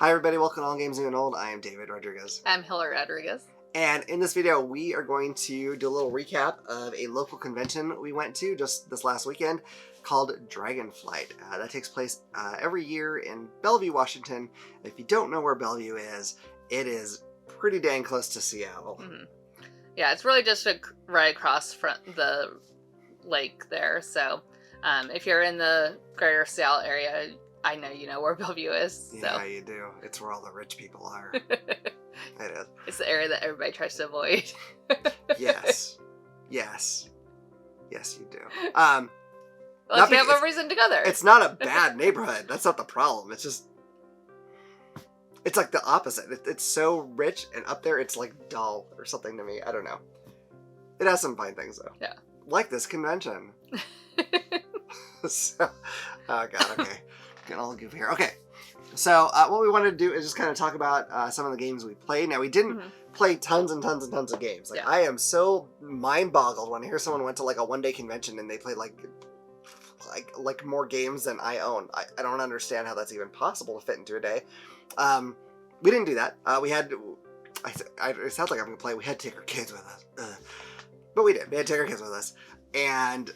Hi everybody, welcome to All Games New and Old. I am David Rodriguez. I'm Hillary Rodriguez. And in this video, we are going to do a little recap of a local convention we went to just this last weekend called Dragonflight. That takes place every year in Bellevue, Washington. If you don't know where Bellevue is, it is pretty dang close to Seattle. Mm-hmm. Yeah, it's really just right across from the lake there. So if you're in the greater Seattle area, I know you know where Bellevue is. Yeah, so. you do. It's where all the rich people are. It is. It's the area that everybody tries to avoid. Yes. Yes, you do. Well, if you have a reason to go there. It's not a bad neighborhood. That's not the problem. It's just... It's like the opposite. It's so rich, and up there it's like dull or something to me. I don't know. It has some fine things, though. Yeah. Like this convention. So, oh god, okay. Getting all goofy here. Okay. So, what we wanted to do is just kind of talk about some of the games we played. Now, we didn't play tons and tons and tons of games. Like, I am so mind-boggled when I hear someone went to, like, a one-day convention and they played, like more games than I own. I don't understand how that's even possible to fit into a day. We didn't do that. We had... it sounds like I'm going to play. We had to take our kids with us. But we did. We had to take our kids with us. And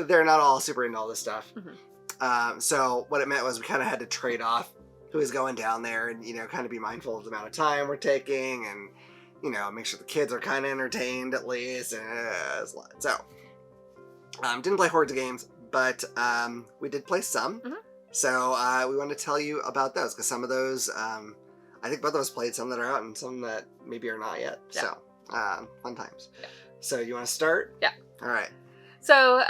they're not all super into all this stuff. So what it meant was we kind of had to trade off who was going down there and, you know, kind of be mindful of the amount of time we're taking and, you know, make sure the kids are kind of entertained at least. And it's a lot. So, didn't play hordes of games, but we did play some. So we want to tell you about those because some of those, I think both of us played some that are out and some that maybe are not yet. Yeah. So fun times. Yeah. So you want to start? Yeah. All right. So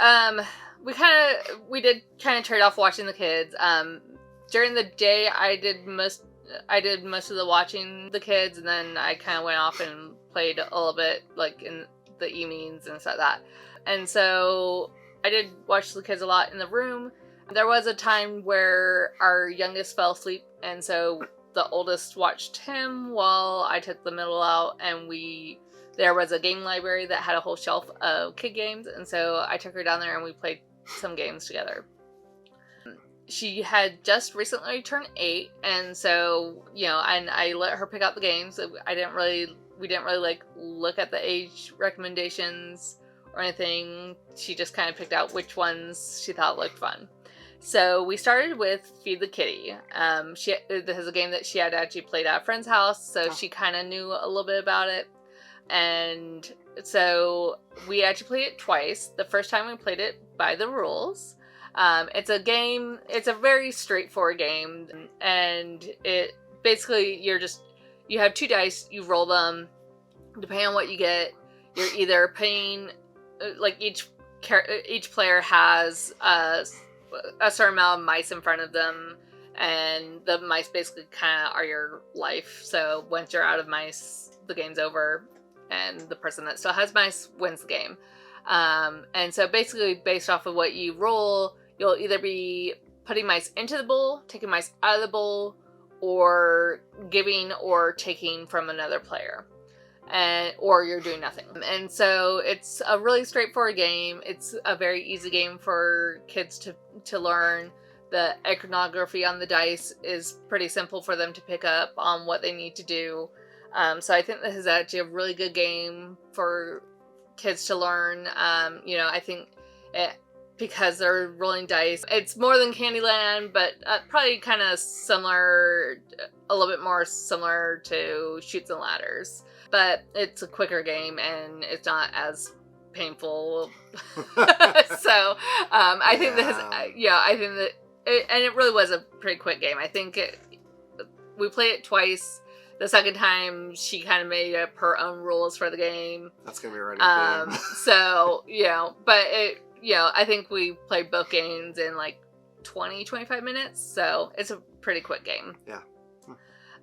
we did kind of trade off watching the kids. During the day, I did most of the watching the kids, and then I kind of went off and played a little bit, like in the evenings and stuff like that. And so I did watch the kids a lot in the room. There was a time where our youngest fell asleep, and so the oldest watched him while I took the middle out, and there was a game library that had a whole shelf of kid games, and so I took her down there and we played some games together. She had just recently turned 8, and so, you know, and I let her pick out the games. We didn't really like look at the age recommendations or anything. She just kind of picked out which ones she thought looked fun. So we started with Feed the Kitty. This is a game that she had actually played at a friend's house, so she kind of knew a little bit about it. And so we actually played it twice. The first time we played it by the rules. It's a very straightforward game, and it basically you have 2 dice, you roll them, depending on what you get, you're either paying, like each player has a certain amount of mice in front of them, and the mice basically kind of are your life. So once you're out of mice, the game's over, and the person that still has mice wins the game. And so basically, based off of what you roll, you'll either be putting mice into the bowl, taking mice out of the bowl, or giving or taking from another player. Or you're doing nothing. And so it's a really straightforward game. It's a very easy game for kids to learn. The iconography on the dice is pretty simple for them to pick up on what they need to do. So I think this is actually a really good game for kids to learn. You know, I think because they're rolling dice, it's more than Candyland, but probably kind of similar, a little bit more similar to Chutes and Ladders. But it's a quicker game and it's not as painful. So I think and it really was a pretty quick game. I think we played it twice. The second time, she kind of made up her own rules for the game. That's going to be right. So, you know, but I think we played both games in like 20, 25 minutes. So it's a pretty quick game. Yeah.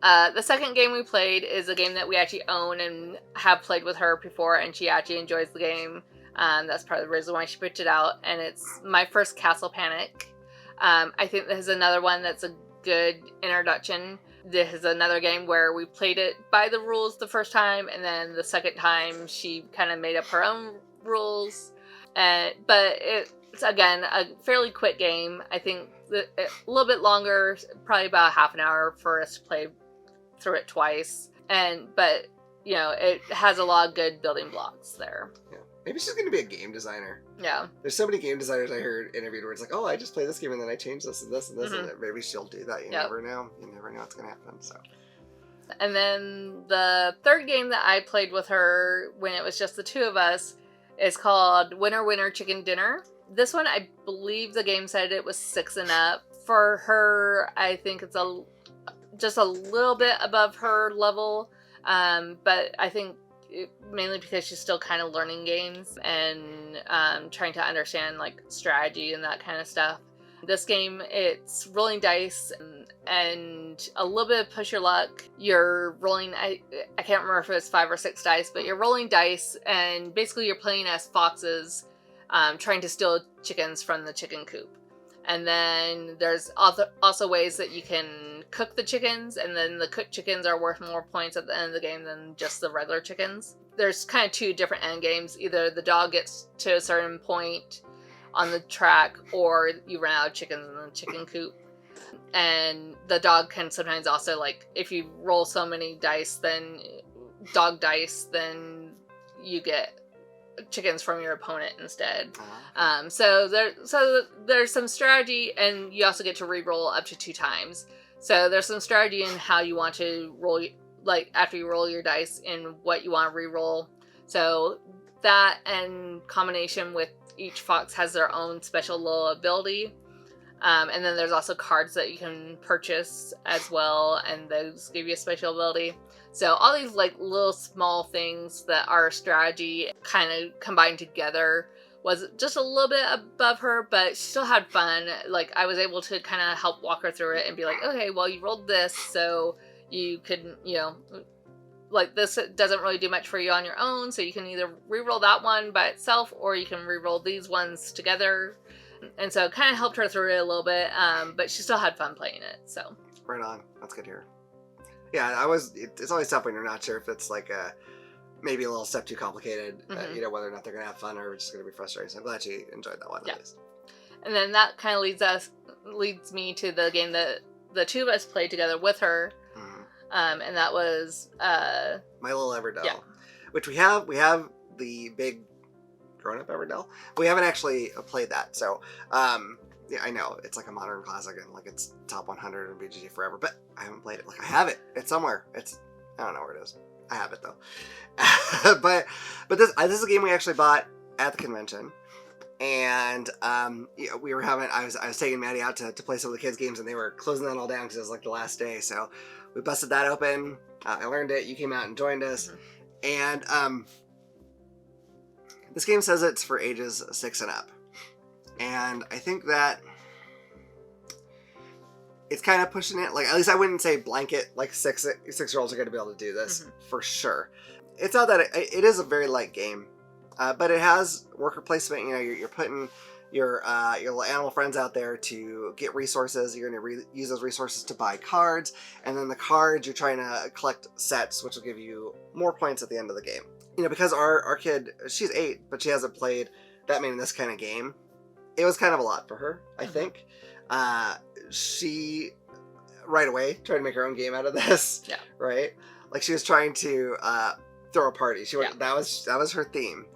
The second game we played is a game that we actually own and have played with her before, and she actually enjoys the game. That's part of the reason why she picked it out, and it's My First Castle Panic. I think this is another one that's a good introduction. This is another game where we played it by the rules the first time, and then the second time she kind of made up her own rules. But it it's, again, a fairly quick game. I think a little bit longer, probably about half an hour for us to play through it twice. But, you know, it has a lot of good building blocks there. Yeah. Maybe she's going to be a game designer. Yeah. There's so many game designers I heard interviewed where it's like, oh, I just play this game and then I change this and this and this. And maybe she'll do that. You never know. You never know what's going to happen. So. And then the third game that I played with her when it was just the two of us is called Winner Winner Chicken Dinner. This one, I believe the game said it was 6 and up. For her, I think it's just a little bit above her level. But I think mainly because she's still kind of learning games and trying to understand like strategy and that kind of stuff. This game, it's rolling dice and a little bit of push your luck. You're rolling, I can't remember if it was 5 or 6 dice, but you're rolling dice and basically you're playing as foxes trying to steal chickens from the chicken coop. And then there's also ways that you can cook the chickens, and then the cooked chickens are worth more points at the end of the game than just the regular chickens. There's kind of 2 different end games. Either the dog gets to a certain point on the track, or you run out of chickens in the chicken coop. And the dog can sometimes also, like, if you roll so many dice, then dog dice, then you get chickens from your opponent instead. So there's some strategy, and you also get to re-roll up to 2 times. So there's some strategy in how you want to roll, like after you roll your dice, in what you want to re-roll. So that, and combination with each fox has their own special little ability. And then there's also cards that you can purchase as well, and those give you a special ability. So all these like little small things that are strategy kind of combined together was just a little bit above her, but she still had fun. Like, I was able to kind of help walk her through it and be like, okay, well, you rolled this, so you could, you know, like, this doesn't really do much for you on your own, so you can either re-roll that one by itself, or you can re-roll these ones together. And so it kind of helped her through it a little bit, but she still had fun playing it, so. Right on. That's good to hear. Yeah, it's always tough when you're not sure if it's like maybe a little step too complicated, you know, whether or not they're going to have fun or just going to be frustrating. So I'm glad you enjoyed that one, at least. And then that kind of leads me to the game that the two of us played together with her. And that was My Little Everdell, which we have the big grown-up Everdell. We haven't actually played that, so yeah, I know it's like a modern classic and like it's top 100 in BGG forever, but I haven't played it. Like, I have it. It's somewhere. I don't know where it is. I have it though. but this is a game we actually bought at the convention. And yeah, we were having, I was taking Maddie out to play some of the kids' games, and they were closing that all down because it was like the last day. So we busted that open. I learned it. You came out and joined us. And this game says it's for ages 6 and up. And I think that it's kind of pushing it. Like, at least I wouldn't say blanket, like 6-year-olds are going to be able to do this for sure. It's not that it is a very light game. But it has worker placement. You know, you're putting your little animal friends out there to get resources. You're going to use those resources to buy cards, and then the cards you're trying to collect sets, which will give you more points at the end of the game. You know, because our kid, she's 8, but she hasn't played that many in this kind of game. It was kind of a lot for her, I think. She right away tried to make her own game out of this. Yeah. Right. Like, she was trying to throw a party. That was her theme.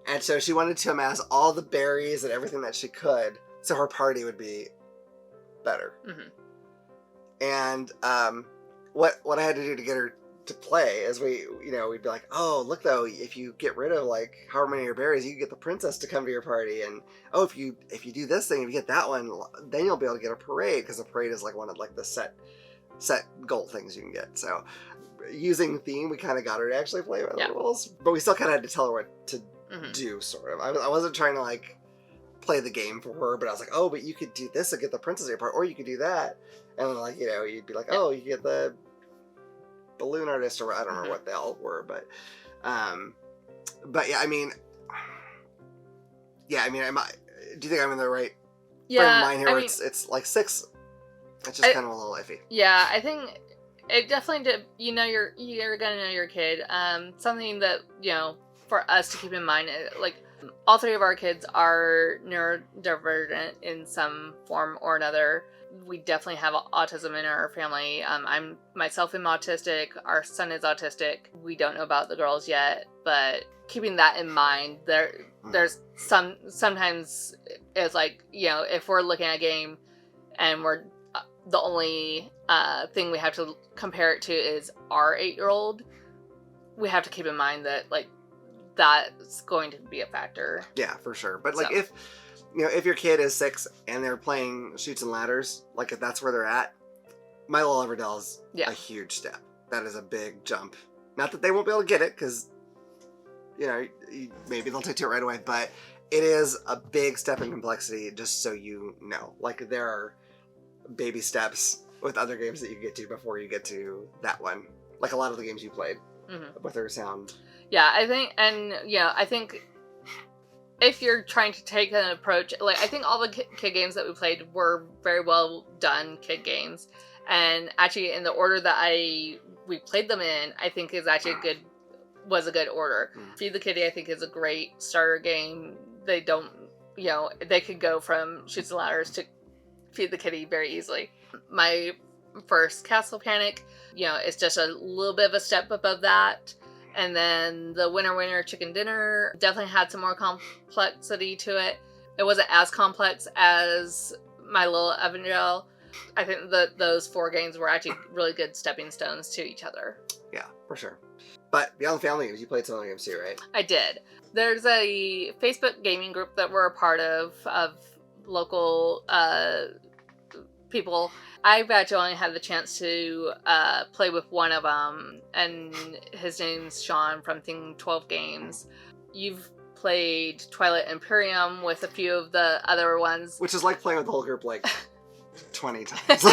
And so she wanted to amass all the berries and everything that she could so her party would be better. And what I had to do to get her to play is we'd be like, oh, look though, if you get rid of like however many of your berries, you get the princess to come to your party. And oh, if you do this thing, if you get that one, then you'll be able to get a parade, because a parade is like one of like the set gold things you can get. So using theme, we kind of got her to actually play by the rules, but we still kind of had to tell her what to do, sort of. I wasn't trying to like play the game for her, but I was like, oh, but you could do this to get the princess at your part, or you could do that, and then like, you know, you'd be like, oh, you get the balloon artist, or I don't know what they all were, but yeah, I mean, do you think I'm in the right frame of mind here? It's like 6. It's just kind of a little iffy. Yeah, I think it definitely did. You know, you're gonna know your kid. Something that, you know, for us to keep in mind, like, All three of our kids are neurodivergent in some form or another. We definitely have autism in our family. I'm myself am autistic. Our son is autistic. We don't know about the girls yet, but keeping that in mind, there's sometimes it's like, you know, if we're looking at a game and we're the only thing we have to compare it to is our 8-year-old, we have to keep in mind that like that's going to be a factor. Yeah, for sure. But like if you know, if your kid is 6 and they're playing Chutes and Ladders, like if that's where they're at, My Little Everdell is a huge step. That is a big jump. Not that they won't be able to get it, because, you know, maybe they'll take to it right away, but it is a big step in complexity, just so you know. Like, there are baby steps with other games that you get to before you get to that one. Like a lot of the games you played with their sound. Yeah, I think if you're trying to take an approach, like, I think all the kid games that we played were very well done kid games. And actually, in the order that we played them in, I think is actually was a good order. Feed the Kitty, I think, is a great starter game. They don't, you know, they could go from Chutes and Ladders to Feed the Kitty very easily. My first Castle Panic, you know, it's just a little bit of a step above that. And then the Winner Chicken Dinner definitely had some more complexity to it. It wasn't as complex as My Little Everdell. I think that those 4 games were actually really good stepping stones to each other. Yeah, for sure. But beyond family games, you played some other games too, right? I did. There's a Facebook gaming group that we're a part of local people. I've actually only had the chance to play with one of them, and his name's Sean from Thing 12 Games. You've played Twilight Imperium with a few of the other ones. Which is like playing with the whole group like 20 times.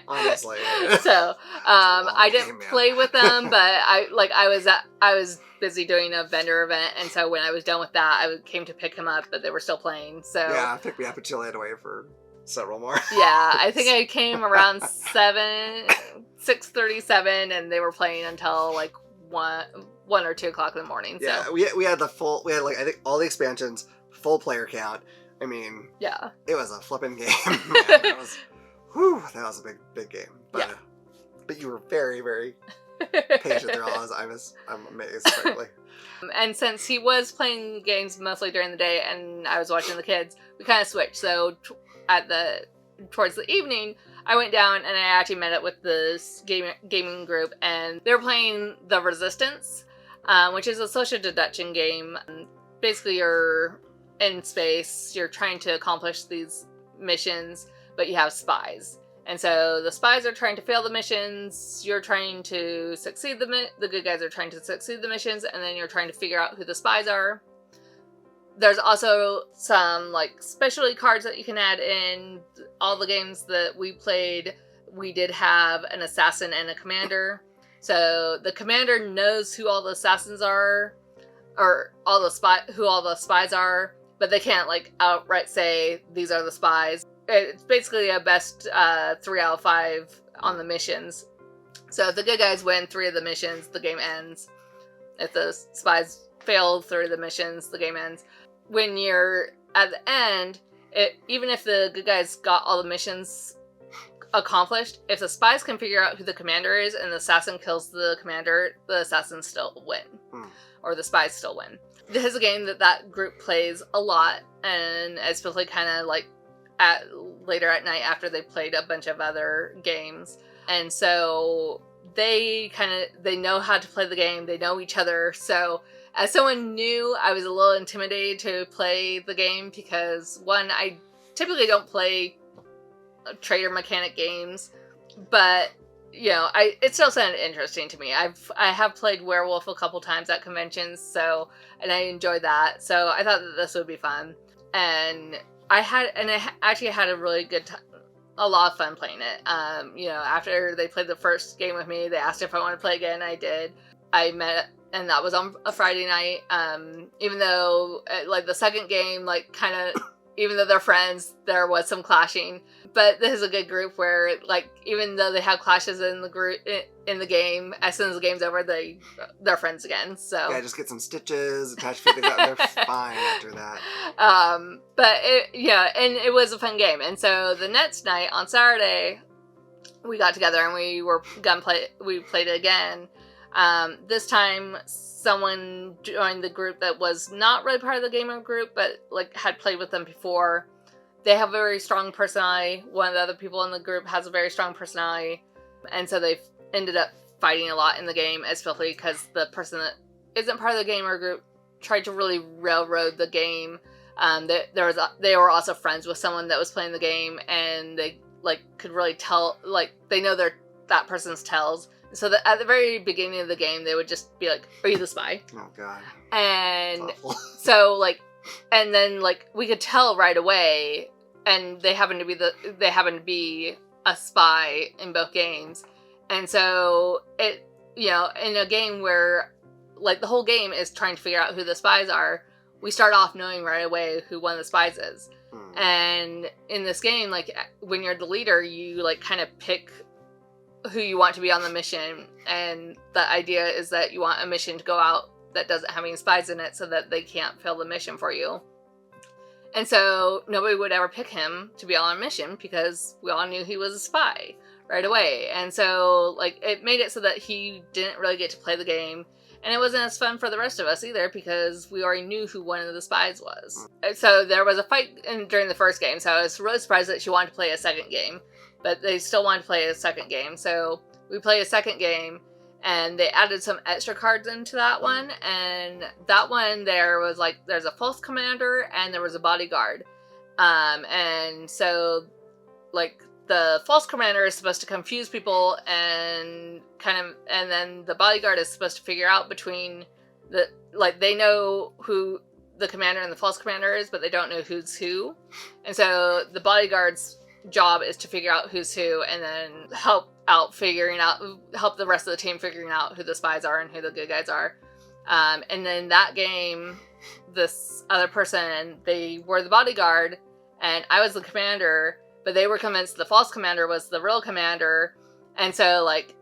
Honestly. So, I didn't play with them, but I was busy doing a vendor event, and so when I was done with that, I came to pick him up, but they were still playing, so... Yeah, pick me up until I had to wait for several more. Yeah, I think I came around 6:37, and they were playing until like 1 or 2 o'clock in the morning. So. Yeah, we had like I think all the expansions, full player count. I mean, yeah, it was a flipping game. That was a big game. But but you were very, very patient through all this. I'm amazed, frankly. And since he was playing games mostly during the day, and I was watching the kids, we kind of switched. So towards the evening, I went down and I actually met up with this gaming group, and they were playing The Resistance, which is a social deduction game. Basically, you're in space, you're trying to accomplish these missions, but you have spies. And so the spies are trying to fail the missions, you're trying to succeed the good guys are trying to succeed the missions, and then you're trying to figure out who the spies are. There's also some, like, specialty cards that you can add in. All the games that we played, we did have an assassin and a commander. So the commander knows who all the assassins are, or who all the spies are, but they can't, like, outright say, these are the spies. It's basically a best 3 out of 5 on the missions. So if the good guys win 3 of the missions, the game ends. If the spies fail 3 of the missions, the game ends. When you're at the end, even if the good guys got all the missions accomplished, if the spies can figure out who the commander is and the assassin kills the commander, the assassins still win. Or the spies still win. This is a game that group plays a lot, and especially kind of like later at night after they played a bunch of other games. And so they know how to play the game, they know each other, so as someone new, I was a little intimidated to play the game because, one, I typically don't play trader mechanic games, but, you know, it still sounded interesting to me. I have played Werewolf a couple times at conventions, and I enjoyed that, so I thought that this would be fun. And I actually had a really good time, a lot of fun playing it. You know, after they played the first game with me, they asked if I wanted to play again, I did. And that was on a Friday night, even though, like, the second game, like, kind of even though they're friends, there was some clashing. But this is a good group where, like, even though they have clashes in the group in the game, as soon as the game's over, they're friends again. So yeah, just get some stitches, attach things out, and they're fine after that. But and it was a fun game. And so the next night on Saturday, we got together and we played it again. This time, someone joined the group that was not really part of the gamer group, but like had played with them before. They have a very strong personality. One of the other people in the group has a very strong personality, and so they've ended up fighting a lot in the game, especially because the person that isn't part of the gamer group tried to really railroad the game. They were also friends with someone that was playing the game, and they like could really tell, like they know that person's tells. So that at the very beginning of the game, they would just be like, "Are you the spy?" Oh God. And so like, and then like we could tell right away, and they happened to be a spy in both games, and so it in a game where like the whole game is trying to figure out who the spies are, we start off knowing right away who one of the spies is. And in this game, like when you're the leader, you like kind of pick who you want to be on the mission, and the idea is that you want a mission to go out that doesn't have any spies in it so that they can't fail the mission for you. And so nobody would ever pick him to be on a mission because we all knew he was a spy right away. And so like it made it so that he didn't really get to play the game, and it wasn't as fun for the rest of us either because we already knew who one of the spies was. So there was a fight during the first game, so I was really surprised that she wanted to play a second game. But they still wanted to play a second game. So we played a second game, and they added some extra cards into that one. And that one, there's a false commander and there was a bodyguard. And so, like, the false commander is supposed to confuse people and then the bodyguard is supposed to figure out between they know who the commander and the false commander is, but they don't know who's who. And so the bodyguard's job is to figure out who's who and then help the rest of the team figuring out who the spies are and who the good guys are. And then that game, this other person, they were the bodyguard and I was the commander, but they were convinced the false commander was the real commander. And so like,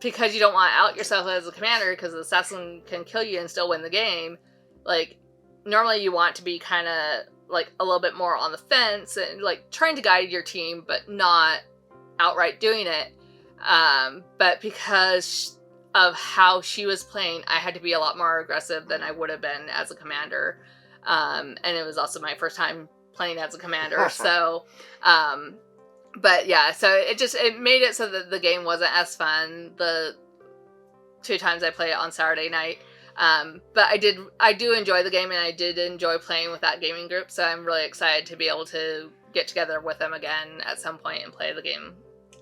because you don't want to out yourself as a commander because the assassin can kill you and still win the game, like normally you want to be kind of like a little bit more on the fence and like trying to guide your team, but not outright doing it. But because of how she was playing, I had to be a lot more aggressive than I would have been as a commander. And it was also my first time playing as a commander. So, but yeah, so it made it so that the game wasn't as fun the 2 times I played it on Saturday night. But I do enjoy the game, and I did enjoy playing with that gaming group, so I'm really excited to be able to get together with them again at some point and play the game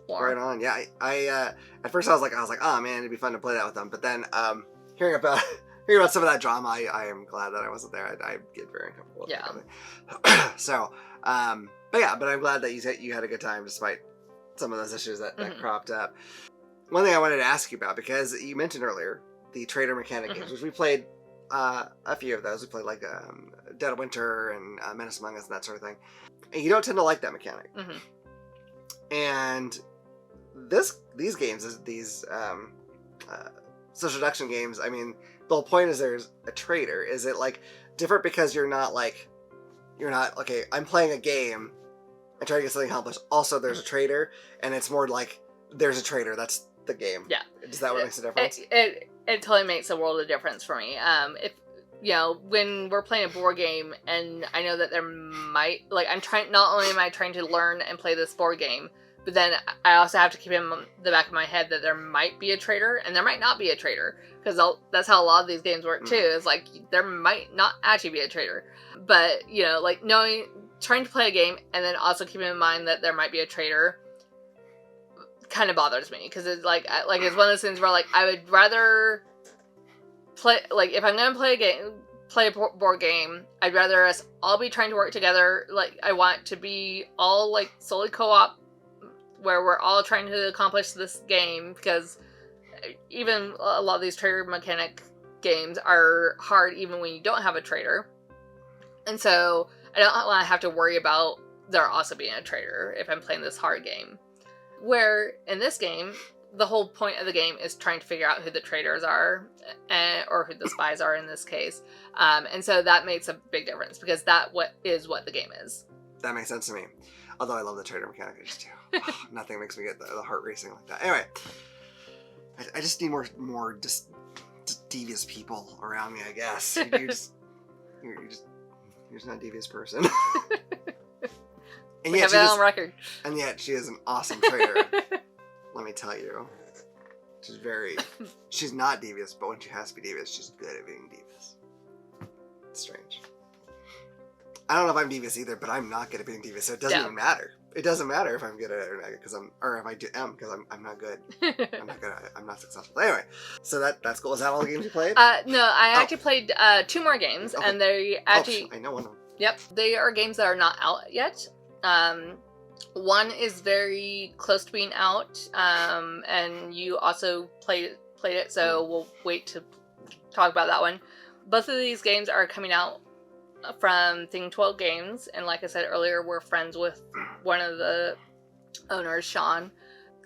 more. Right on. Yeah, I at first I was like, oh man, it'd be fun to play that with them. But then hearing about some of that drama, I am glad that I wasn't there. I get very uncomfortable with it. So, but I'm glad that you had a good time despite some of those issues that cropped up. One thing I wanted to ask you about, because you mentioned earlier the trader mechanic games, which we played a few of those. We played like Dead of Winter and Menace Among Us and that sort of thing. And you don't tend to like that mechanic. And these games, these social deduction games, I mean, the whole point is there's a traitor. Is it like different because you're not okay, I'm playing a game and trying to get something accomplished. Also, there's a traitor, and it's more like there's a traitor. That's the game. Yeah. Is that what makes a difference? It totally makes a world of difference for me. If when we're playing a board game and I know that there might, like, not only am I trying to learn and play this board game, but then I also have to keep in the back of my head that there might be a traitor and there might not be a traitor, because that's how a lot of these games work too. Is like there might not actually be a traitor, but like trying to play a game and then also keeping in mind that there might be a traitor kind of bothers me, because it's like it's one of those things where like I would rather play, like if I'm gonna play a board game, I'd rather us all be trying to work together. Like I want to be all like solely co-op, where we're all trying to accomplish this game, because even a lot of these traitor mechanic games are hard even when you don't have a traitor. And so I don't want to have to worry about there also being a traitor if I'm playing this hard game. Where in this game, the whole point of the game is trying to figure out who the traitors are, or who the spies are in this case. And so that makes a big difference, because that is what the game is. That makes sense to me. Although I love the traitor mechanic, I just do. Nothing makes me get the heart racing like that. Anyway, I just need more just devious people around me, I guess. You're just not a devious person. And we have it on record. And yet she is an awesome traitor. Let me tell you. She's not devious, but when she has to be devious, she's good at being devious. It's strange. I don't know if I'm devious either, but I'm not good at being devious, so it doesn't even matter. It doesn't matter if I'm good at it or not, because I'm not good. I'm not good at it. I'm not successful. Anyway, so that's cool. Is that all the games you played? No, I actually played 2 more games, and they actually... I know one of them. Yep, they are games that are not out yet. One is very close to being out, and you also played it, so we'll wait to talk about that one. Both of these games are coming out from Thing 12 Games, and like I said earlier, we're friends with one of the owners, Sean.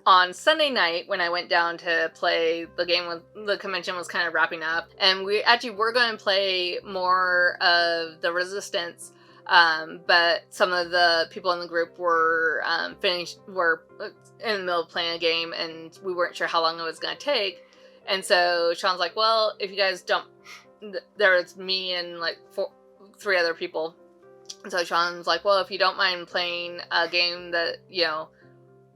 On Sunday night, when I went down to play, the convention was kind of wrapping up, and we actually were going to play more of the Resistance. But some of the people in the group were in the middle of playing a game, and we weren't sure how long it was going to take. And so Sean's like, well, if you guys don't, there was me and like 3 other people. And so Sean's like, well, if you don't mind playing a game that,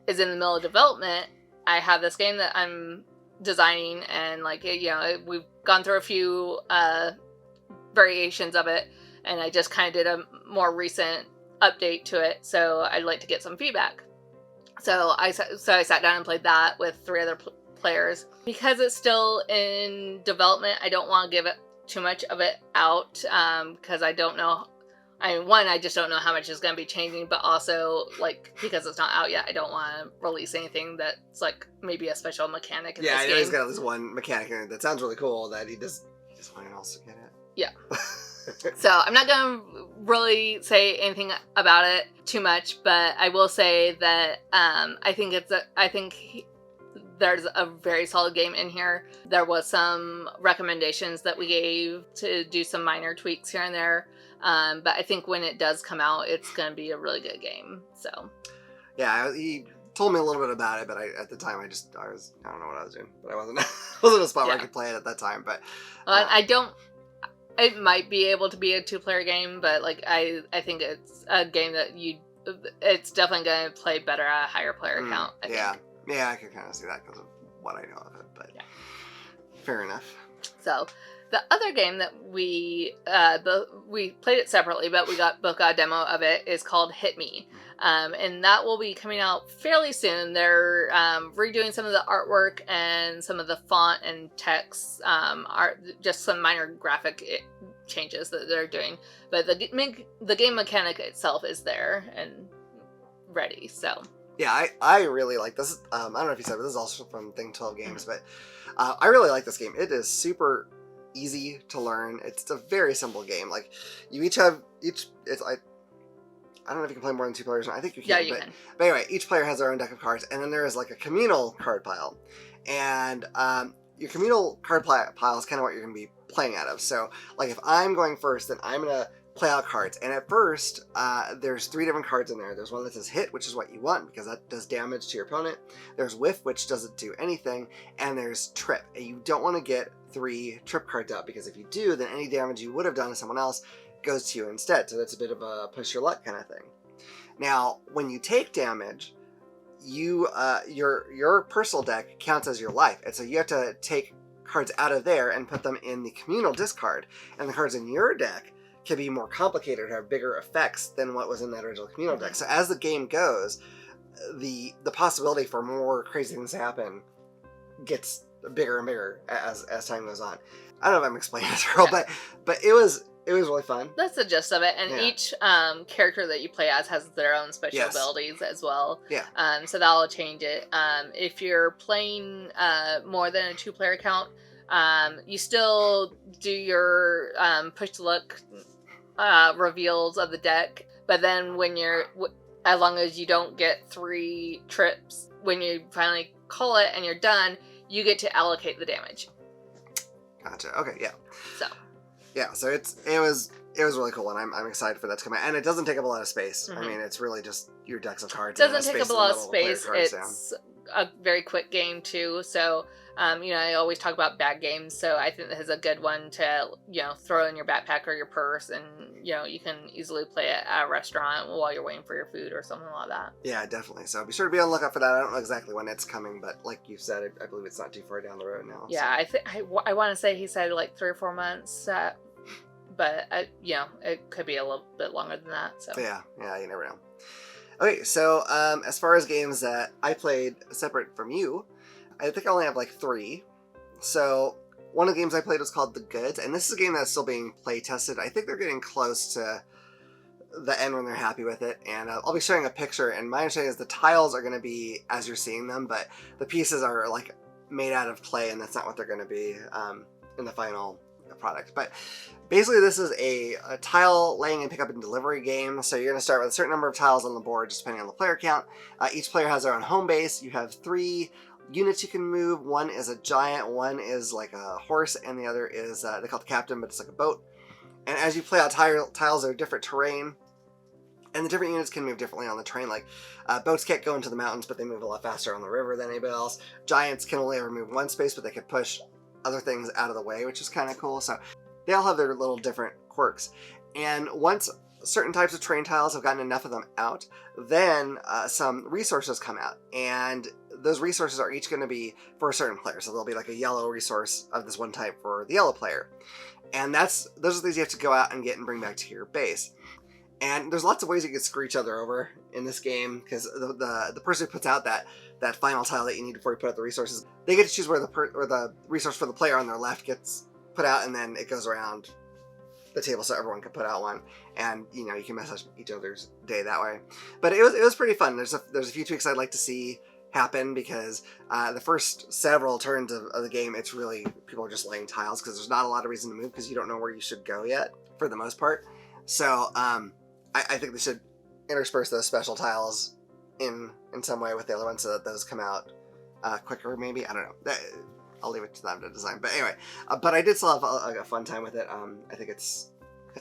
is in the middle of development, I have this game that I'm designing, and like, we've gone through a few variations of it. And I just kind of did a more recent update to it, so I'd like to get some feedback. So I sat down and played that with 3 other players. Because it's still in development, I don't want to give it too much of it out, because I don't know. I just don't know how much is going to be changing, but also, like, because it's not out yet, I don't want to release anything that's, like, maybe a special mechanic in this game. Yeah, I know he's got this one mechanic in it that sounds really cool that he doesn't want anyone else to get it. Yeah. So I'm not going to really say anything about it too much, but I will say that I think there's a very solid game in here. There was some recommendations that we gave to do some minor tweaks here and there, but I think when it does come out, it's going to be a really good game. So yeah, he told me a little bit about it, but at the time I don't know what I was doing, but I wasn't in a spot where I could play it at that time. But it might be able to be a 2-player game, but like I think it's a game that it's definitely going to play better at a higher player count. I think. Yeah, I can kind of see that because of what I know of it, but fair enough. So the other game that we played it separately, but we both got a demo of it, is called Hit Me. And that will be coming out fairly soon. They're redoing some of the artwork and some of the font and text, just some minor graphic changes that they're doing. But the game mechanic itself is there and ready. So yeah, I really like this. I don't know if you said, but this is also from Thing 12 Games, but I really like this game. It is super easy to learn. It's a very simple game. Like, you it's like, I don't know if you can play more than 2 players. I think you can. Yeah, you can. But anyway, each player has their own deck of cards, and then there is like a communal card pile. And your communal card pile is kind of what you're going to be playing out of. So, like, if I'm going first, then I'm going to play out cards. And at first, there's 3 different cards in there. There's one that says Hit, which is what you want, because that does damage to your opponent. There's Whiff, which doesn't do anything. And there's Trip. And you don't want to get 3 Trip cards out, because if you do, then any damage you would have done to someone else goes to you instead. So that's a bit of a push your luck kind of thing. Now, when you take damage, your personal deck counts as your life, and so you have to take cards out of there and put them in the communal discard. And the cards in your deck can be more complicated or have bigger effects than what was in that original communal deck. So as the game goes, the possibility for more crazy things to happen gets bigger and bigger as time goes on. I don't know if I'm explaining this real, but it was really fun. That's the gist of it. And each character that you play as has their own special abilities as well. Yeah. So that'll change it. If you're playing more than a 2-player account, you still do your push to luck reveals of the deck. But then when as long as you don't get 3 trips, when you finally call it and you're done, you get to allocate the damage. Gotcha. Okay, yeah. So. Yeah, so it was really cool, and I'm excited for that to come out. And it doesn't take up a lot of space. Mm-hmm. I mean, it's really just your decks of cards. It doesn't take up a lot of space. It's a very quick game, too. So, I always talk about bag games, so I think this is a good one to, throw in your backpack or your purse, and, you can easily play it at a restaurant while you're waiting for your food or something like that. Yeah, definitely. So be sure to be on the lookout for that. I don't know exactly when it's coming, but like you said, I believe it's not too far down the road now. Yeah, so. I want to say he said like 3 or 4 months, but, it could be a little bit longer than that. So Yeah, you never know. Okay, so as far as games that I played separate from you, I think I only have like 3. So one of the games I played was called The Goods, and this is a game that's still being play tested. I think they're getting close to the end when they're happy with it, and I'll be showing a picture, and my understanding is the tiles are going to be as you're seeing them, but the pieces are like made out of clay, and that's not what they're going to be in the final product. But basically this is a tile laying and pick up and delivery game. So you're going to start with a certain number of tiles on the board, just depending on the player count. Each player has their own home base. You have 3 units you can move. One is a giant, one is like a horse, and the other is, they call it the captain, but it's like a boat. And as you play out tiles are different terrain, and the different units can move differently on the terrain. Like, boats can't go into the mountains, but they move a lot faster on the river than anybody else. Giants can only ever move one space, but they can push other things out of the way, which is kind of cool. So they all have their little different quirks. And once certain types of terrain tiles have gotten enough of them out, then some resources come out. And those resources are each going to be for a certain player. So there'll be like a yellow resource of this one type for the yellow player. And those are things you have to go out and get and bring back to your base. And there's lots of ways you can screw each other over in this game, because the person who puts out that final tile that you need before you put out the resources, they get to choose where the resource for the player on their left gets put out, and then it goes around the table so everyone can put out one, and you can mess up each other's day that way. But it was pretty fun. There's a few tweaks I'd like to see happen, because the first several turns of the game, it's really people are just laying tiles because there's not a lot of reason to move because you don't know where you should go yet for the most part. So I think they should intersperse those special tiles in some way with the other ones so that those come out quicker, maybe. I don't know. I'll leave it to them to design. But anyway, but I did still have a fun time with it. I think it's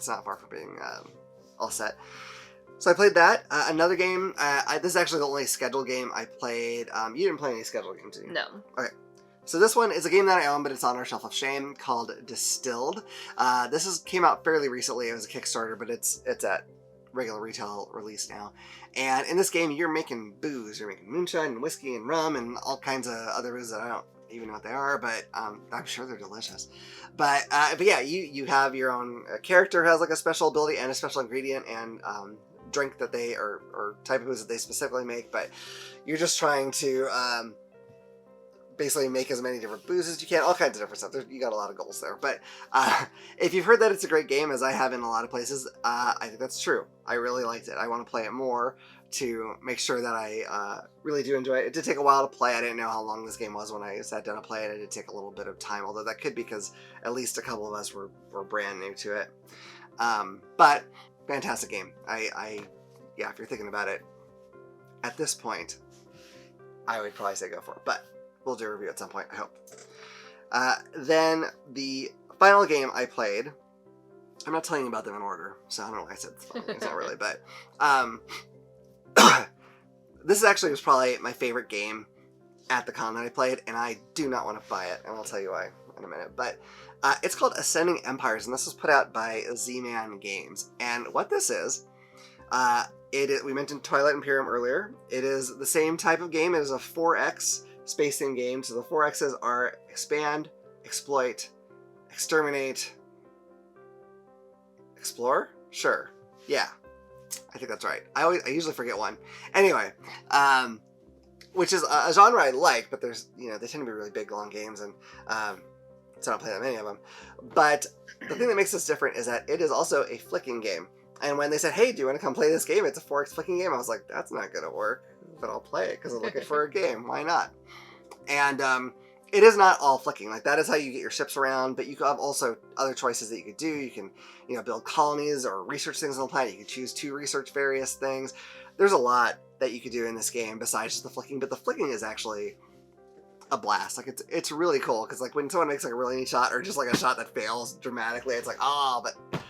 not far from being all set. So I played that. Another game, this is actually the only scheduled game I played. You didn't play any scheduled games, did you? No. Okay. So this one is a game that I own, but it's on our shelf of shame, called Distilled. This came out fairly recently. It was a Kickstarter, but it's at regular retail release now. And in this game, you're making booze. You're making moonshine and whiskey and rum and all kinds of other booze that I don't even know what they are, but I'm sure they're delicious. But yeah, you have your own character who has like a special ability and a special ingredient and drink that they or type of booze that they specifically make. But you're just trying to basically make as many different boozes as you can, all kinds of different stuff. You got a lot of goals there. But if you've heard that it's a great game, as I have in a lot of places, I think that's true. I really liked it. I want to play it more to make sure that I really do enjoy it. It did take a while to play. I didn't know how long this game was when I sat down to play it. It did take a little bit of time, although that could be because at least a couple of us were brand new to it. But fantastic game. Yeah, if you're thinking about it at this point, I would probably say go for it. But we'll do a review at some point, I hope. Then the final game I played, I'm not telling you about them in order, so I don't know why I said it's not really, but this actually was probably my favorite game at the con that I played, and I do not want to buy it, and I'll tell you why in a minute. But it's called Ascending Empires, and this was put out by Z-Man Games. And what this is, we mentioned Twilight Imperium earlier. It is the same type of game. It is a 4X space theme game. So the 4X's are expand, exploit, exterminate, explore? Sure. Yeah. I think that's right. I usually forget one. Anyway, which is a genre I like, but there's, they tend to be really big, long games, and so I don't play that many of them. But the thing that makes this different is that it is also a flicking game. And when they said, hey, do you want to come play this game? It's a 4X flicking game. I was like, that's not going to work, but I'll play it because I'm looking for a game. Why not? And it is not all flicking. Like, that is how you get your ships around, but you have also other choices that you could do. You can, build colonies or research things on the planet. You can choose to research various things. There's a lot that you could do in this game besides just the flicking, but the flicking is actually a blast. Like, it's really cool, because, like, when someone makes, like, a really neat shot, or just, like, a shot that fails dramatically, it's like, but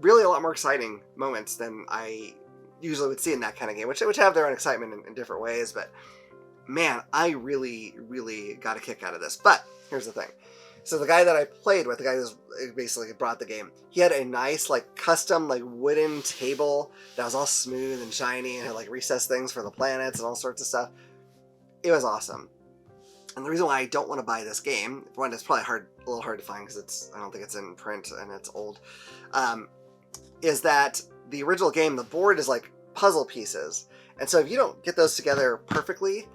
really a lot more exciting moments than I usually would see in that kind of game, which have their own excitement in different ways, but man, I really, really got a kick out of this. But here's the thing. So the guy that I played with, the guy who basically brought the game, he had a nice, like, custom, like, wooden table that was all smooth and shiny and had, like, recessed things for the planets and all sorts of stuff. It was awesome. And the reason why I don't want to buy this game, one, it's probably a little hard to find because I don't think it's in print and it's old, is that the original game, the board is like puzzle pieces. And so if you don't get those together perfectly,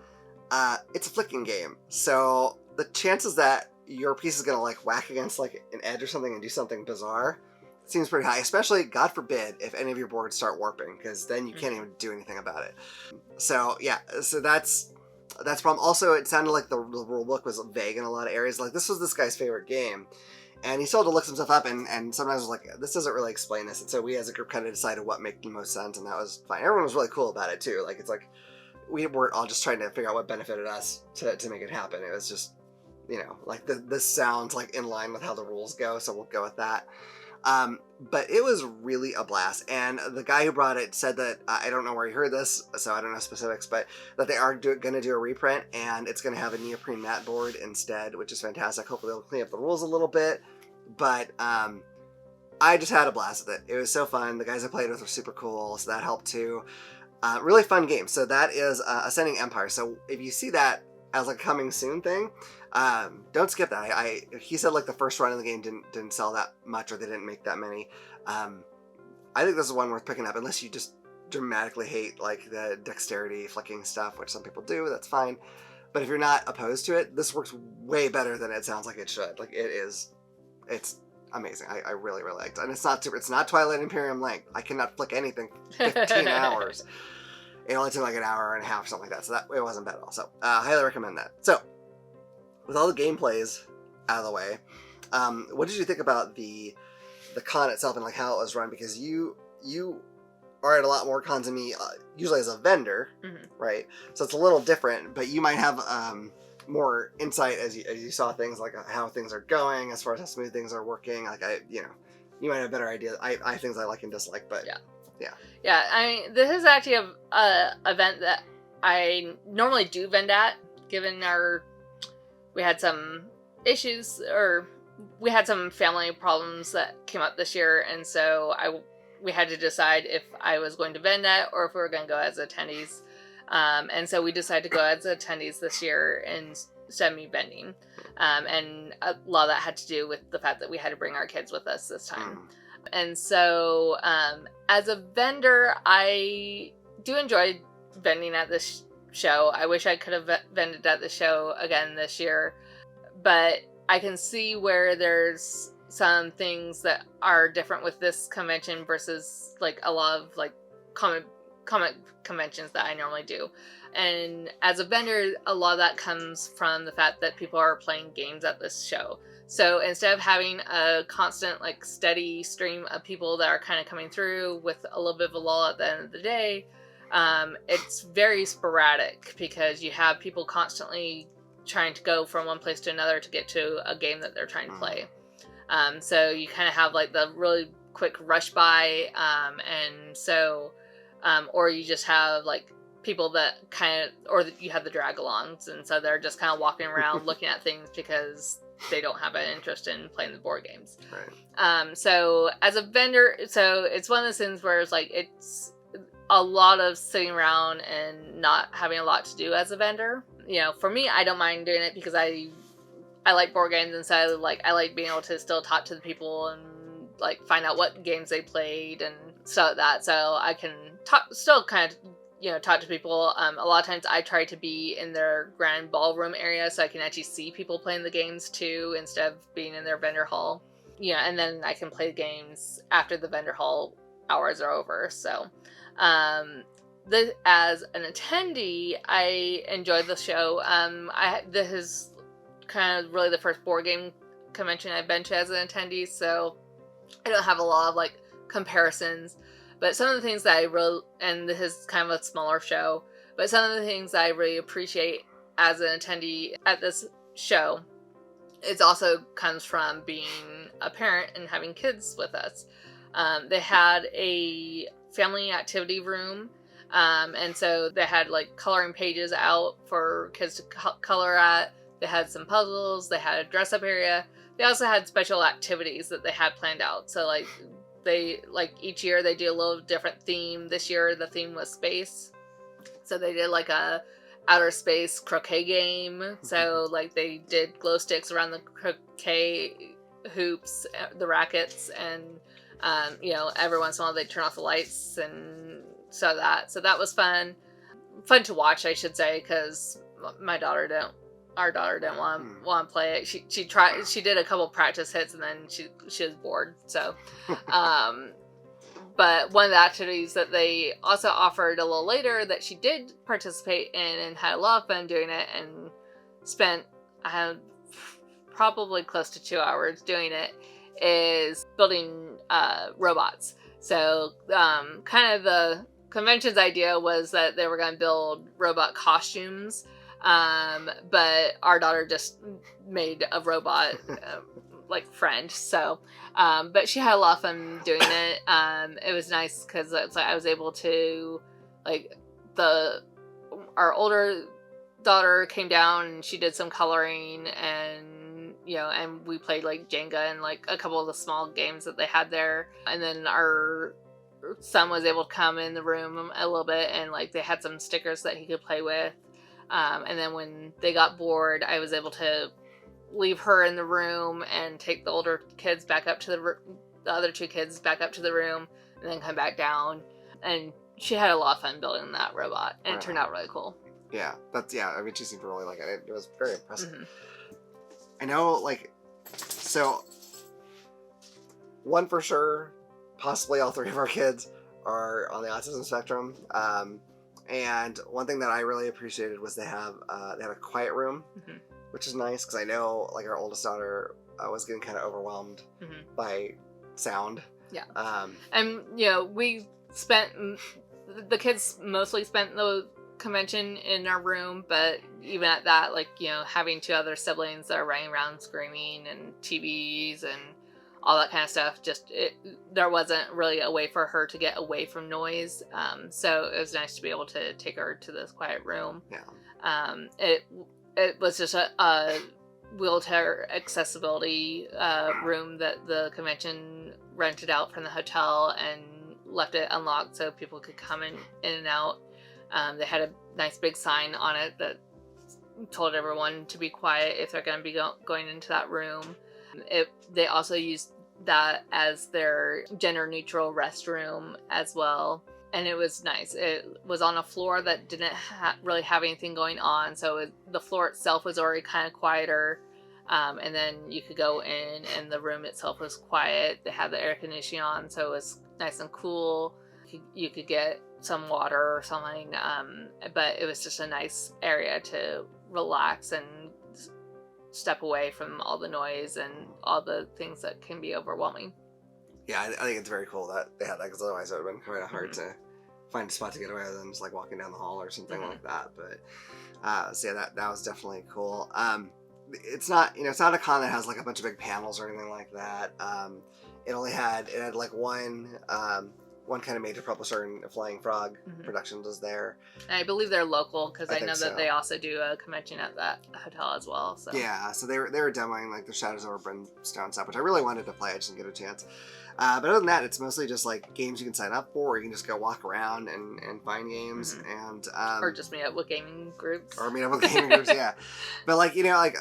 it's a flicking game. So the chances that your piece is going to, like, whack against, like, an edge or something and do something bizarre seems pretty high, especially, God forbid, if any of your boards start warping, because then you can't even do anything about it. So, yeah, so that's a problem. Also, it sounded like the rule book was vague in a lot of areas. Like, this was this guy's favorite game, and he still had to look some stuff up, and sometimes was like, this doesn't really explain this. And so we as a group kind of decided what made the most sense, and that was fine. Everyone was really cool about it, too. Like, it's like, we weren't all just trying to figure out what benefited us to make it happen. It was just, like, this sounds like in line with how the rules go, so we'll go with that. But it was really a blast. And the guy who brought it said that, I don't know where he heard this, so I don't know specifics, but that they are going to do a reprint, and it's going to have a neoprene mat board instead, which is fantastic. Hopefully they'll clean up the rules a little bit. But I just had a blast with it. It was so fun. The guys I played with were super cool, so that helped too. Really fun game. So that is Ascending Empire. So if you see that as a coming soon thing, don't skip that. He said, like, the first run of the game didn't sell that much, or they didn't make that many. I think this is one worth picking up, unless you just dramatically hate, like, the dexterity flicking stuff, which some people do. That's fine. But if you're not opposed to it, this works way better than it sounds like it should. Like, it's amazing. I really, really liked it. And it's not Twilight Imperium length. I cannot flick anything 15 hours. It only took like an hour and a half, something like that. So it wasn't bad at all. So highly recommend that. So with all the gameplays out of the way, what did you think about the con itself and, like, how it was run? Because you are at a lot more cons than me, usually as a vendor, right? So it's a little different, but you might have more insight as you saw things, like how things are going, as far as how smooth things are working. Like, you might have a better idea. I have things I like and dislike, but yeah. I mean, this is actually a event that I normally do vend at, given we had some issues, or we had some family problems that came up this year, and so we had to decide if I was going to vend at or if we were going to go as attendees. And so we decided to go as attendees this year instead of me vending. And a lot of that had to do with the fact that we had to bring our kids with us this time. And so as a vendor, I do enjoy vending at this show. I wish I could have vended at the show again this year, but I can see where there's some things that are different with this convention versus, like, a lot of, like, comic conventions that I normally do. And as a vendor, a lot of that comes from the fact that people are playing games at this show. So instead of having a constant, like, steady stream of people that are kind of coming through with a little bit of a lull at the end of the day, it's very sporadic, because you have people constantly trying to go from one place to another to get to a game that they're trying to play. So you kind of have, like, the really quick rush by, and so, or you just have, like, people that or you have the drag-alongs, and so they're just kind of walking around looking at things because they don't have an interest in playing the board games. Right. So as a vendor, so it's one of those things where it's like, it's a lot of sitting around and not having a lot to do as a vendor. For me, I don't mind doing it because I like board games, and so, like, I like being able to still talk to the people and, like, find out what games they played and stuff like that. So I can still kind of talk to people. A lot of times I try to be in their grand ballroom area so I can actually see people playing the games too, instead of being in their vendor hall. And then I can play games after the vendor hall hours are over. So as an attendee, I enjoyed the show. This is kind of really the first board game convention I've been to as an attendee, so I don't have a lot of like comparisons. But some of the things that I really, and this is kind of a smaller show, but some of the things that I really appreciate as an attendee at this show, it also comes from being a parent and having kids with us. They had a family activity room, and so they had like coloring pages out for kids to color at. They had some puzzles. They had a dress-up area. They also had special activities that they had planned out. So like each year they do a little different theme. This year the theme was space, so they did like a outer space croquet game. So like they did glow sticks around the croquet hoops, the rackets, and every once in a while they turn off the lights, and so that was fun to watch, I should say, because our daughter didn't want to play it. She did a couple practice hits, and then she was bored. So, but one of the activities that they also offered a little later that she did participate in and had a lot of fun doing it, and spent probably close to 2 hours doing it, is building robots. So kind of the convention's idea was that they were going to build robot costumes, but our daughter just made a robot like friend. So but she had a lot of fun doing it. It was nice because it's like I was able to, like, our older daughter came down and she did some coloring, and and we played like Jenga and like a couple of the small games that they had there. And then our son was able to come in the room a little bit, and like they had some stickers that he could play with. And then when they got bored, I was able to leave her in the room and take the older kids back up to the other two kids back up to the room, and then come back down. And she had a lot of fun building that robot, and it turned out really cool. Yeah, I mean, she seemed to really like it. It was very impressive. Mm-hmm. I know, like, so one for sure, possibly all three of our kids are on the autism spectrum. And one thing that I really appreciated was they had a quiet room, which is nice, because I know, like, our oldest daughter was getting kind of overwhelmed by sound. Yeah. And the kids mostly spent the convention in our room, but even at that, like, having two other siblings that are running around screaming, and TVs and all that kind of stuff, there wasn't really a way for her to get away from noise. So it was nice to be able to take her to this quiet room. Yeah. It was just a wheelchair accessibility room that the convention rented out from the hotel and left it unlocked so people could come in and out. They had a nice big sign on it that told everyone to be quiet if they're going to be going into that room. They also used that as their gender-neutral restroom as well, and it was nice. It was on a floor that didn't really have anything going on, so the floor itself was already kind of quieter, and then you could go in, and the room itself was quiet. They had the air conditioning on, so it was nice and cool. You could get some water or something, but it was just a nice area to relax and step away from all the noise and all the things that can be overwhelming. Yeah, I think it's very cool that they had that, because otherwise it would have been kind of hard to find a spot to get away other than just like walking down the hall or something like that. But so yeah, that was definitely cool. It's not a con that has like a bunch of big panels or anything like that. It had like one kind of major publisher, and Flying Frog Productions was there. And I believe they're local, because I know that they also do a convention at that hotel as well. So yeah, so they were demoing like the Shadows Over Brimstone stuff, which I really wanted to play. I just didn't get a chance. But other than that, it's mostly just like games you can sign up for, or you can just go walk around and find games, and or just meet up with gaming groups. Yeah. But like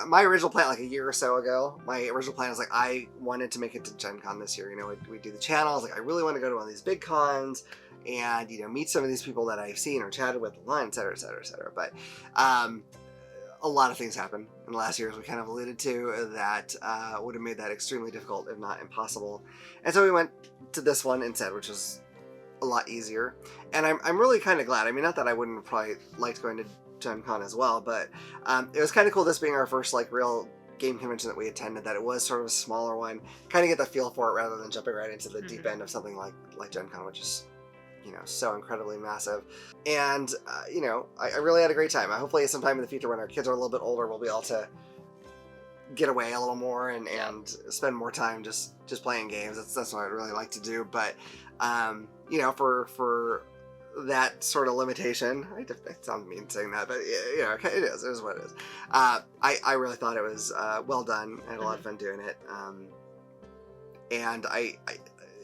my original plan, like a year or so ago, my original plan was like I wanted to make it to Gen Con this year. We do the channel. I was like, I really want to go to one of these big cons and meet some of these people that I've seen or chatted with online, et cetera, et cetera, et cetera. But a lot of things happened in the last year, as we kind of alluded to, that would have made that extremely difficult, if not impossible. And so we went to this one instead, which was a lot easier. And I'm really kind of glad. I mean, not that I wouldn't have probably liked going to Gen Con as well, but it was kind of cool this being our first like real game convention that we attended, that it was sort of a smaller one, kind of get the feel for it rather than jumping right into the deep end of something like Gen Con, which is, you know, so incredibly massive. And, you know, I really had a great time. Hopefully sometime in the future when our kids are a little bit older, we'll be able to get away a little more and spend more time just playing games. That's what I'd really like to do. But, you know, for that sort of limitation, it sounds mean saying that, but you know, it is what it is. I really thought it was well done. I had a lot of fun doing it. And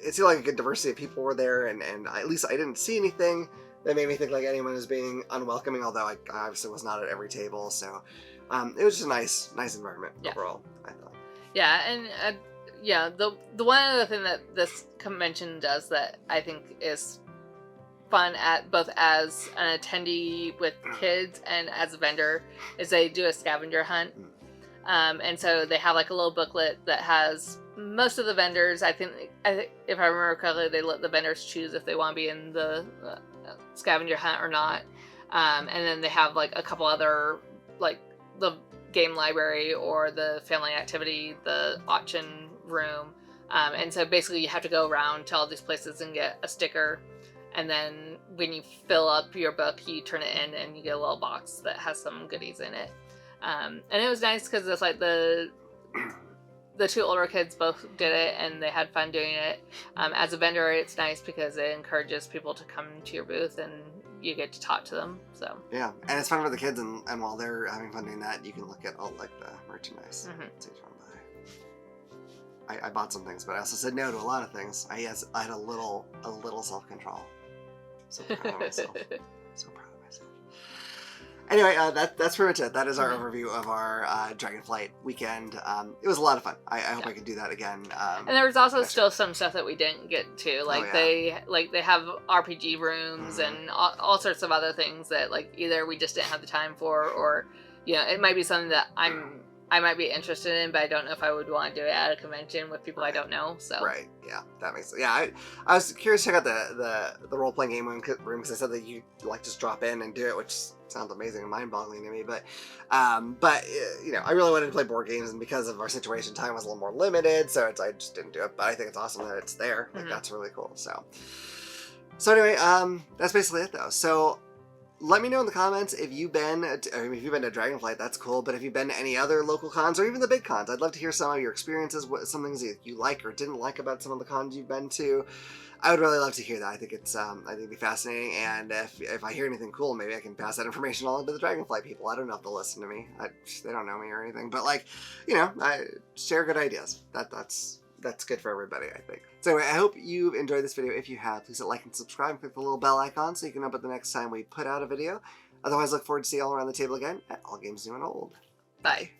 it seemed like a good diversity of people were there, and at least I didn't see anything that made me think like anyone was being unwelcoming, although I obviously was not at every table. So it was just a nice environment overall, I thought. Yeah, and the one other thing that this convention does that I think is fun at both as an attendee with kids and as a vendor is they do a scavenger hunt. And so they have like a little booklet that has most of the vendors. I think if I remember correctly, they let the vendors choose if they want to be in the scavenger hunt or not. And then they have like a couple other, like the game library or the family activity, the auction room. And so basically you have to go around to all these places and get a sticker. And then when you fill up your book, you turn it in and you get a little box that has some goodies in it. And it was nice because it's like the two older kids both did it and they had fun doing it. As a vendor, it's nice because it encourages people to come to your booth and you get to talk to them. So yeah, and it's fun for the kids, and while they're having fun doing that, you can look at all like the merchandise. So you I bought some things, but I also said no to a lot of things. I had a little self-control. So proud of myself. So proud of myself. Anyway, that's pretty much it. That is our overview of our Dragonflight weekend. It was a lot of fun. I hope I could do that again. And there was also still some stuff that we didn't get to. Like they have RPG rooms and all sorts of other things that like either we just didn't have the time for, or you know, it might be something that I might be interested in, but I don't know if I would want to do it at a convention with people I don't know. So yeah, that makes sense. Yeah, I was curious to check out the role playing game room because I said that you like just drop in and do it, which sounds amazing and mind boggling to me. But you know, I really wanted to play board games, and because of our situation, time was a little more limited, so I just didn't do it. But I think it's awesome that it's there. Like that's really cool. So anyway, that's basically it though. So. Let me know in the comments if you've been to Dragonflight, that's cool, but if you've been to any other local cons or even the big cons, I'd love to hear some of your experiences, some things you like or didn't like about some of the cons you've been to. I would really love to hear that. I think it'd be fascinating, and if I hear anything cool, maybe I can pass that information along to the Dragonflight people. I don't know if they'll listen to me. They don't know me or anything, but like, you know, I share good ideas. That's good for everybody, I think. So anyway, I hope you've enjoyed this video. If you have, please hit like and subscribe and click the little bell icon so you can know about the next time we put out a video. Otherwise, look forward to seeing you all around the table again at All Games New and Old. Bye.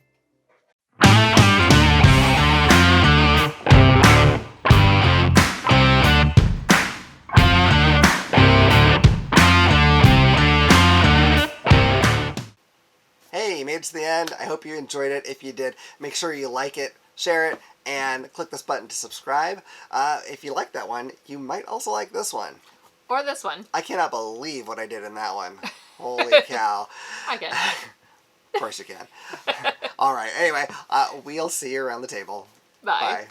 Hey, you made it to the end. I hope you enjoyed it. If you did, make sure you like it, share it, and click this button to subscribe. If you like that one, you might also like this one. Or this one. I cannot believe what I did in that one. Holy cow. I can. Of course you can. All right. Anyway, we'll see you around the table. Bye. Bye.